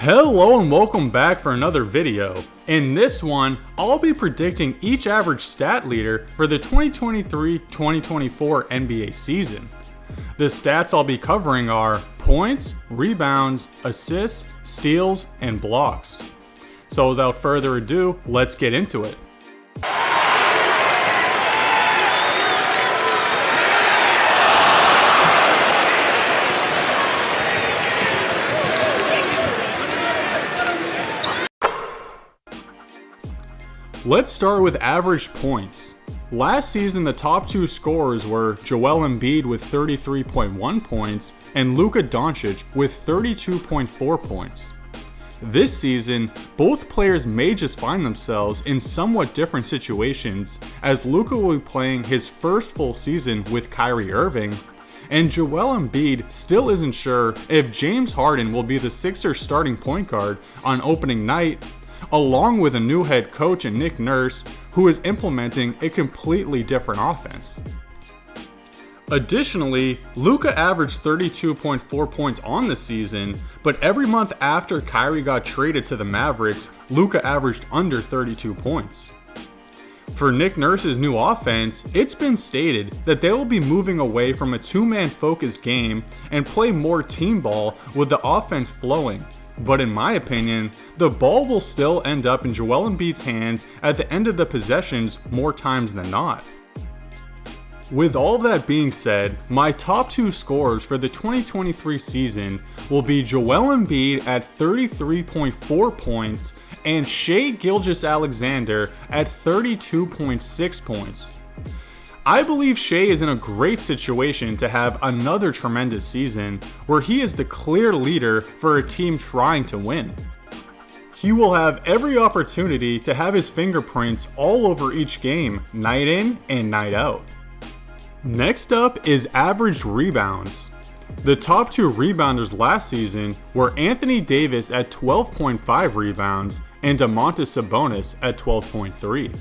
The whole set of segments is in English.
Hello and welcome back for another video. In this one, I'll be predicting each average stat leader for the 2023-2024 NBA season. The stats I'll be covering are points, rebounds, assists, steals, and blocks. So without further ado, let's get into it. Let's start with average points. Last season, the top two scorers were Joel Embiid with 33.1 points and Luka Doncic with 32.4 points. This season, both players may just find themselves in somewhat different situations, as Luka will be playing his first full season with Kyrie Irving, and Joel Embiid still isn't sure if James Harden will be the Sixers starting point guard on opening night, along with a new head coach in Nick Nurse, who is implementing a completely different offense. Additionally, Luka averaged 32.4 points on the season, but every month after Kyrie got traded to the Mavericks, Luka averaged under 32 points. For Nick Nurse's new offense, it's been stated that they will be moving away from a two-man focused game and play more team ball with the offense flowing. But in my opinion, the ball will still end up in Joel Embiid's hands at the end of the possessions more times than not. With all that being said, my top two scorers for the 2023 season will be Joel Embiid at 33.4 points and Shai Gilgeous-Alexander at 32.6 points. I believe Shai is in a great situation to have another tremendous season where he is the clear leader for a team trying to win. He will have every opportunity to have his fingerprints all over each game, night in and night out. Next up is averaged rebounds. The top two rebounders last season were Anthony Davis at 12.5 rebounds and Domantas Sabonis at 12.3.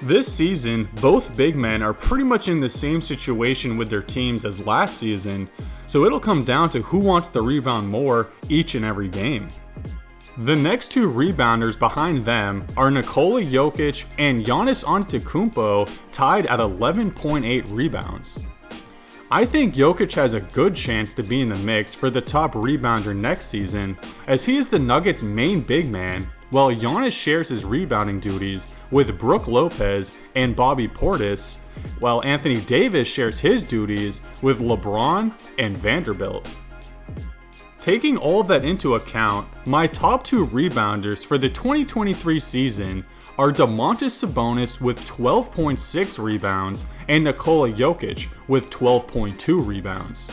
This season, both big men are pretty much in the same situation with their teams as last season, so it'll come down to who wants the rebound more each and every game. The next two rebounders behind them are Nikola Jokic and Giannis Antetokounmpo, tied at 11.8 rebounds. I think Jokic has a good chance to be in the mix for the top rebounder next season, as he is the Nuggets' main big man, while Giannis shares his rebounding duties with Brook Lopez and Bobby Portis, while Anthony Davis shares his duties with LeBron and Vanderbilt. Taking all of that into account, my top two rebounders for the 2023 season are Domantas Sabonis with 12.6 rebounds and Nikola Jokic with 12.2 rebounds.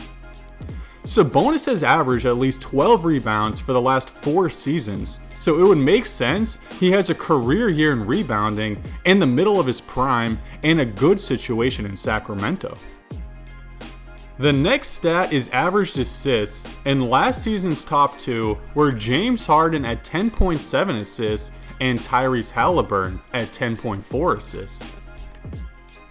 Sabonis has averaged at least 12 rebounds for the last 4 seasons, so it would make sense he has a career year in rebounding in the middle of his prime and a good situation in Sacramento. The next stat is averaged assists, and last season's top two were James Harden at 10.7 assists and Tyrese Halliburton at 10.4 assists.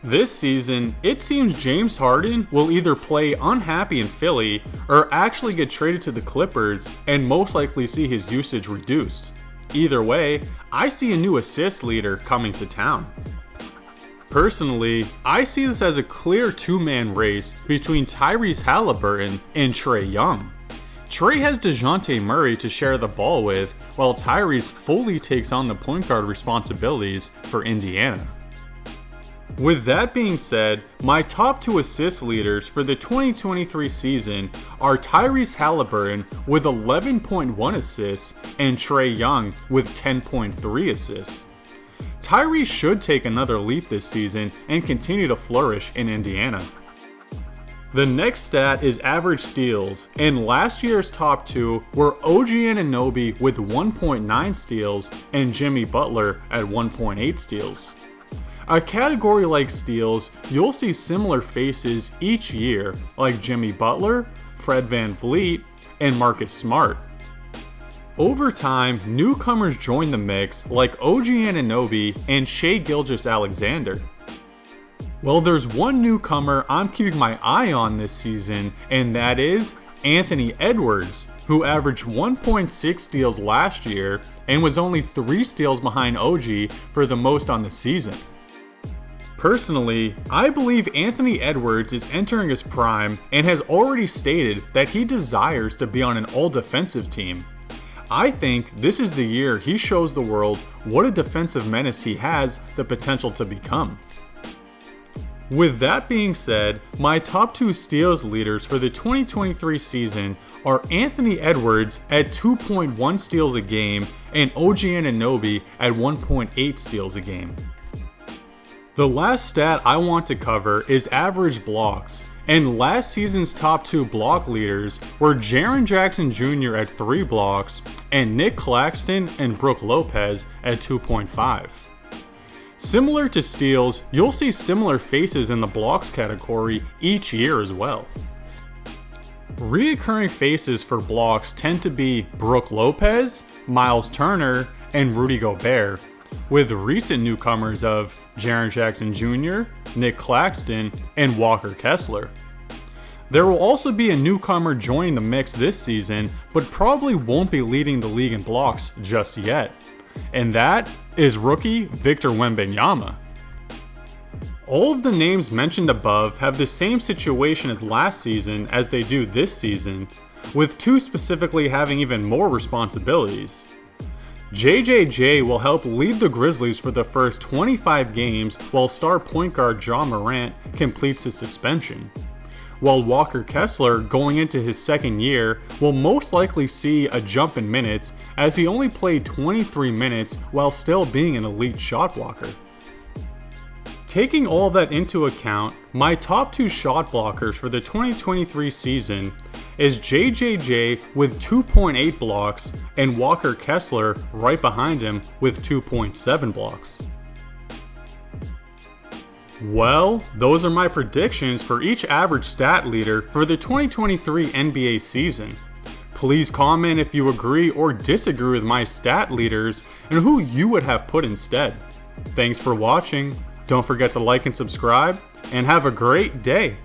This season, it seems James Harden will either play unhappy in Philly or actually get traded to the Clippers and most likely see his usage reduced. Either way, I see a new assist leader coming to town. Personally, I see this as a clear two-man race between Tyrese Halliburton and Trae Young. Trae has DeJounte Murray to share the ball with, while Tyrese fully takes on the point guard responsibilities for Indiana. With that being said, my top two assist leaders for the 2023 season are Tyrese Halliburton with 11.1 assists and Trae Young with 10.3 assists. Tyrese should take another leap this season and continue to flourish in Indiana. The next stat is average steals, and last year's top two were OG Anunoby with 1.9 steals and Jimmy Butler at 1.8 steals. A category like steals, you'll see similar faces each year, like Jimmy Butler, Fred VanVleet, and Marcus Smart. Over time, newcomers join the mix like OG Anunoby and Shai Gilgeous-Alexander. Well, there's one newcomer I'm keeping my eye on this season, and that is Anthony Edwards, who averaged 1.6 steals last year and was only 3 steals behind OG for the most on the season. Personally, I believe Anthony Edwards is entering his prime and has already stated that he desires to be on an all-defensive team. I think this is the year he shows the world what a defensive menace he has the potential to become. With that being said, my top 2 steals leaders for the 2023 season are Anthony Edwards at 2.1 steals a game and OG Anunoby at 1.8 steals a game. The last stat I want to cover is average blocks, and last season's top 2 block leaders were Jaren Jackson Jr. at 3 blocks and Nic Claxton and Brook Lopez at 2.5. Similar to steals, you'll see similar faces in the blocks category each year as well. Reoccurring faces for blocks tend to be Brook Lopez, Miles Turner, and Rudy Gobert, with recent newcomers of Jaren Jackson Jr., Nic Claxton, and Walker Kessler. There will also be a newcomer joining the mix this season, but probably won't be leading the league in blocks just yet. And that is rookie Victor Wembanyama. All of the names mentioned above have the same situation as last season as they do this season, with 2 specifically having even more responsibilities. JJJ will help lead the Grizzlies for the first 25 games while star point guard Ja Morant completes his suspension, while Walker Kessler, going into his second year, will most likely see a jump in minutes as he only played 23 minutes while still being an elite shot blocker. Taking all that into account, my top 2 shot blockers for the 2023 season is JJJ with 2.8 blocks and Walker Kessler right behind him with 2.7 blocks. Well, those are my predictions for each average stat leader for the 2023 NBA season. Please comment if you agree or disagree with my stat leaders and who you would have put instead. Thanks for watching. Don't forget to like and subscribe, and have a great day.